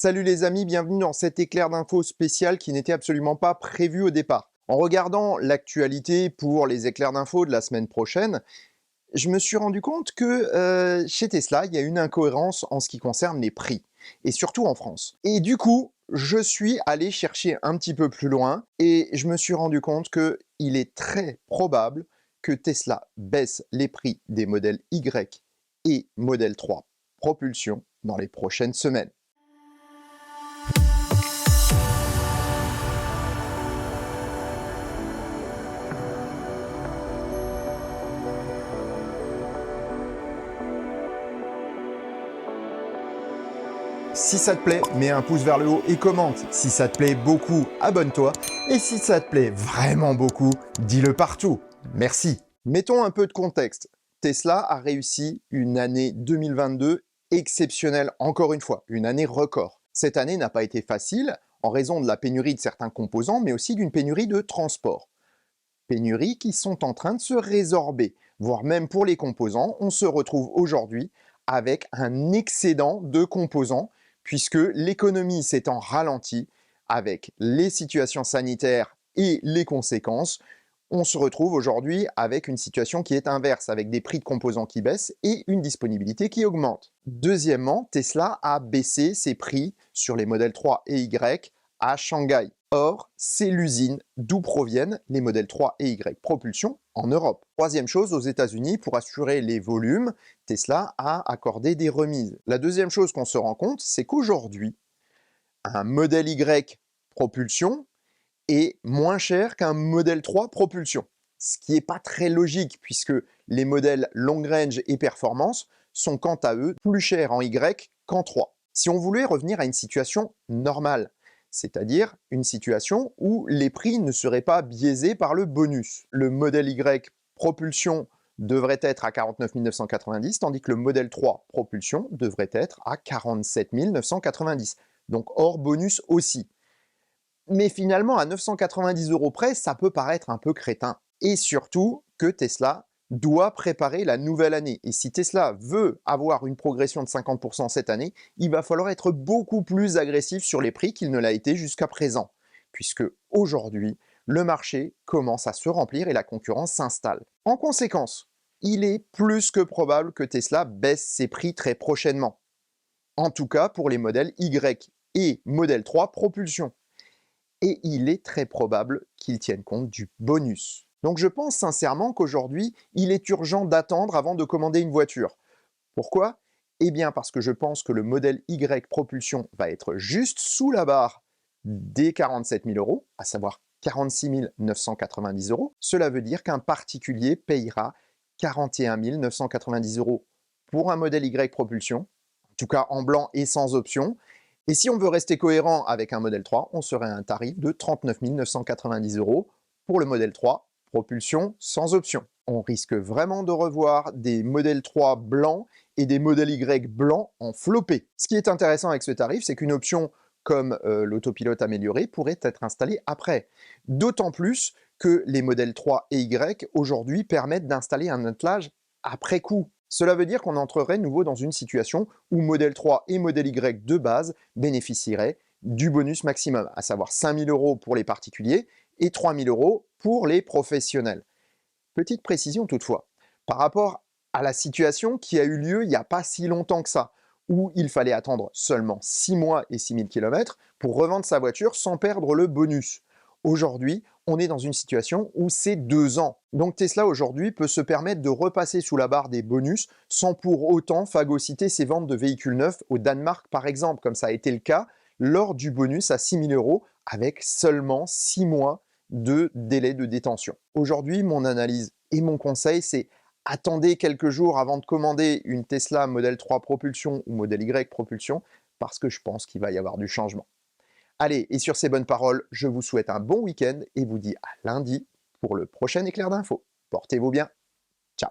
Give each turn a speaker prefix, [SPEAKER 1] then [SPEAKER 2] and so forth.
[SPEAKER 1] Salut les amis, bienvenue dans cet éclair d'infos spécial qui n'était absolument pas prévu au départ. En regardant l'actualité pour les éclairs d'infos de la semaine prochaine, je me suis rendu compte que chez Tesla, il y a une incohérence en ce qui concerne les prix, et surtout en France. Et du coup, je suis allé chercher un petit peu plus loin, et je me suis rendu compte qu'il est très probable que Tesla baisse les prix des modèles Y et modèle 3 propulsion dans les prochaines semaines. Si ça te plaît, mets un pouce vers le haut et commente. Si ça te plaît beaucoup, abonne-toi. Et si ça te plaît vraiment beaucoup, dis-le partout. Merci. Mettons un peu de contexte. Tesla a réussi une année 2022 exceptionnelle, encore une fois, une année record. Cette année n'a pas été facile en raison de la pénurie de certains composants, mais aussi d'une pénurie de transport. Pénuries qui sont en train de se résorber, voire même pour les composants, on se retrouve aujourd'hui avec un excédent de composants puisque l'économie s'étant ralentie avec les situations sanitaires et les conséquences, on se retrouve aujourd'hui avec une situation qui est inverse, avec des prix de composants qui baissent et une disponibilité qui augmente. Deuxièmement, Tesla a baissé ses prix sur les modèles 3 et Y à Shanghai. Or, c'est l'usine d'où proviennent les modèles 3 et Y propulsion en Europe. Troisième chose, aux États-Unis, pour assurer les volumes, Tesla a accordé des remises. La deuxième chose qu'on se rend compte, c'est qu'aujourd'hui, un modèle Y propulsion est moins cher qu'un modèle 3 propulsion. Ce qui n'est pas très logique puisque les modèles long range et performance sont quant à eux plus chers en Y qu'en 3. Si on voulait revenir à une situation normale, c'est-à-dire une situation où les prix ne seraient pas biaisés par le bonus. Le modèle Y propulsion devrait être à 49 990, tandis que le modèle 3 propulsion devrait être à 47 990, donc hors bonus aussi. Mais finalement, à 990 € près, ça peut paraître un peu crétin. Et surtout que Tesla doit préparer la nouvelle année. Et si Tesla veut avoir une progression de 50% cette année, il va falloir être beaucoup plus agressif sur les prix qu'il ne l'a été jusqu'à présent. Puisque aujourd'hui, le marché commence à se remplir et la concurrence s'installe. En conséquence, il est plus que probable que Tesla baisse ses prix très prochainement. En tout cas pour les modèles Y et modèle 3 propulsion. Et il est très probable qu'il tienne compte du bonus. Donc je pense sincèrement qu'aujourd'hui, il est urgent d'attendre avant de commander une voiture. Pourquoi? Eh bien parce que je pense que le modèle Y propulsion va être juste sous la barre des 47 000 €, à savoir 46 990 €. Cela veut dire qu'un particulier payera 41 990 € pour un modèle Y propulsion, en tout cas en blanc et sans option. Et si on veut rester cohérent avec un modèle 3, on serait à un tarif de 39 990 € pour le modèle 3, propulsion sans option. On risque vraiment de revoir des modèles 3 blancs et des modèles Y blancs en flopé. Ce qui est intéressant avec ce tarif, c'est qu'une option comme l'autopilote amélioré pourrait être installée après. D'autant plus que les modèles 3 et Y aujourd'hui permettent d'installer un attelage après coup. Cela veut dire qu'on entrerait de nouveau dans une situation où modèle 3 et modèle Y de base bénéficieraient du bonus maximum, à savoir 5 000 € pour les particuliers et 3 000 € pour les professionnels. Petite précision toutefois, par rapport à la situation qui a eu lieu il n'y a pas si longtemps que ça, où il fallait attendre seulement 6 mois et 6 000 km pour revendre sa voiture sans perdre le bonus. Aujourd'hui, on est dans une situation où c'est 2 ans. Donc Tesla aujourd'hui peut se permettre de repasser sous la barre des bonus sans pour autant phagocyter ses ventes de véhicules neufs au Danemark par exemple, comme ça a été le cas lors du bonus à 6 000 € avec seulement 6 mois de délai de détention. Aujourd'hui, mon analyse et mon conseil, c'est attendez quelques jours avant de commander une Tesla modèle 3 propulsion ou modèle Y propulsion parce que je pense qu'il va y avoir du changement. Allez, et sur ces bonnes paroles, je vous souhaite un bon week-end et vous dis à lundi pour le prochain éclair d'infos. Portez-vous bien. Ciao.